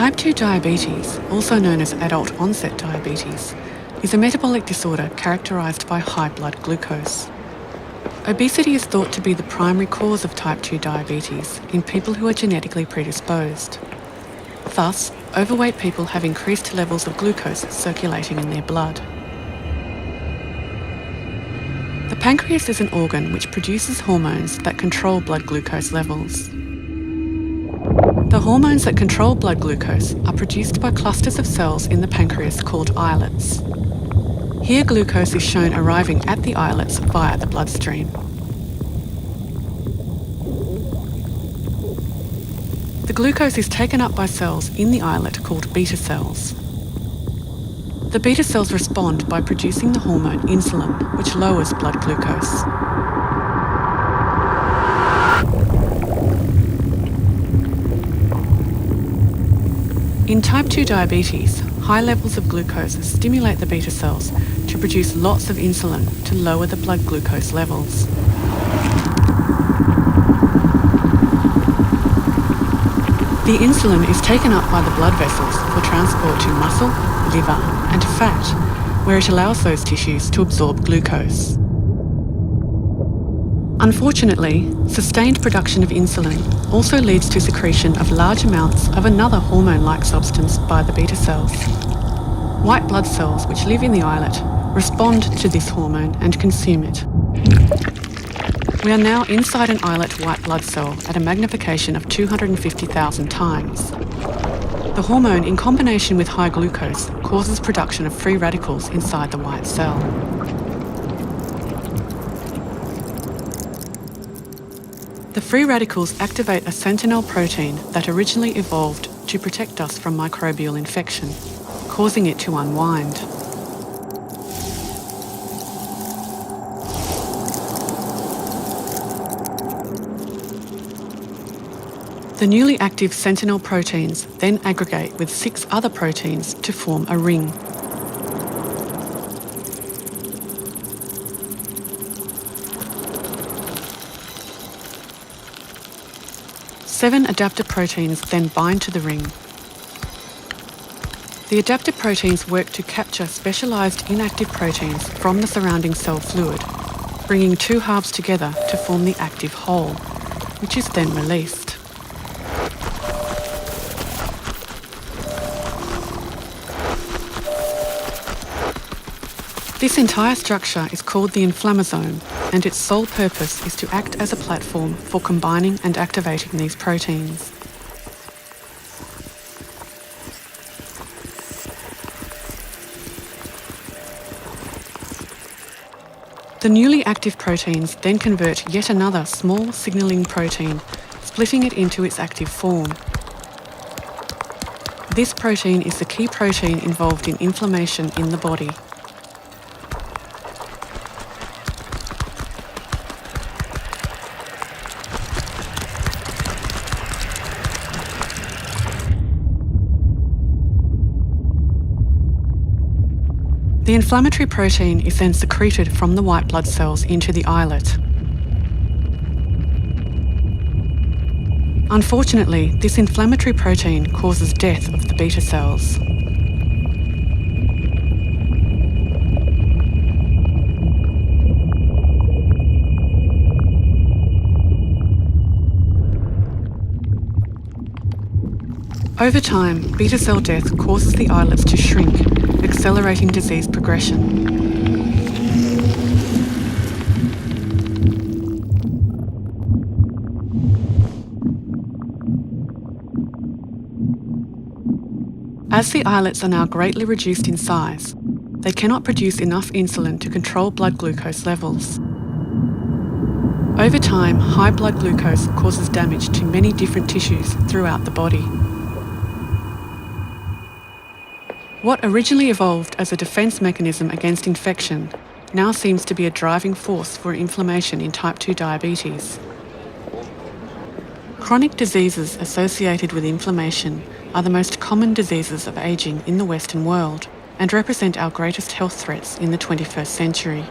Type 2 diabetes, also known as adult onset diabetes, is a metabolic disorder characterised by high blood glucose. Obesity is thought to be the primary cause of type 2 diabetes in people who are genetically predisposed. Thus, overweight people have increased levels of glucose circulating in their blood. The pancreas is an organ which produces hormones that control blood glucose levels. The hormones that control blood glucose are produced by clusters of cells in the pancreas called islets. Here glucose is shown arriving at the islets via the bloodstream. The glucose is taken up by cells in the islet called beta cells. The beta cells respond by producing the hormone insulin, which lowers blood glucose. In type 2 diabetes, high levels of glucose stimulate the beta cells to produce lots of insulin to lower the blood glucose levels. The insulin is taken up by the blood vessels for transport to muscle, liver, and fat, where it allows those tissues to absorb glucose. Unfortunately, sustained production of insulin also leads to secretion of large amounts of another hormone-like substance by the beta cells. White blood cells, which live in the islet, respond to this hormone and consume it. We are now inside an islet white blood cell at a magnification of 250,000 times. The hormone, in combination with high glucose, causes production of free radicals inside the white cell. The free radicals activate a sentinel protein that originally evolved to protect us from microbial infection, causing it to unwind. The newly active sentinel proteins then aggregate with 6 other proteins to form a ring. Seven adaptor proteins then bind to the ring. The adaptor proteins work to capture specialised inactive proteins from the surrounding cell fluid, bringing 2 halves together to form the active whole, which is then released. This entire structure is called the inflammasome, and its sole purpose is to act as a platform for combining and activating these proteins. The newly active proteins then convert yet another small signalling protein, splitting it into its active form. This protein is the key protein involved in inflammation in the body. The inflammatory protein is then secreted from the white blood cells into the islet. Unfortunately, this inflammatory protein causes death of the beta cells. Over time, beta cell death causes the islets to shrink, accelerating disease progression. As the islets are now greatly reduced in size, they cannot produce enough insulin to control blood glucose levels. Over time, high blood glucose causes damage to many different tissues throughout the body. What originally evolved as a defence mechanism against infection now seems to be a driving force for inflammation in type 2 diabetes. Chronic diseases associated with inflammation are the most common diseases of ageing in the Western world and represent our greatest health threats in the 21st century.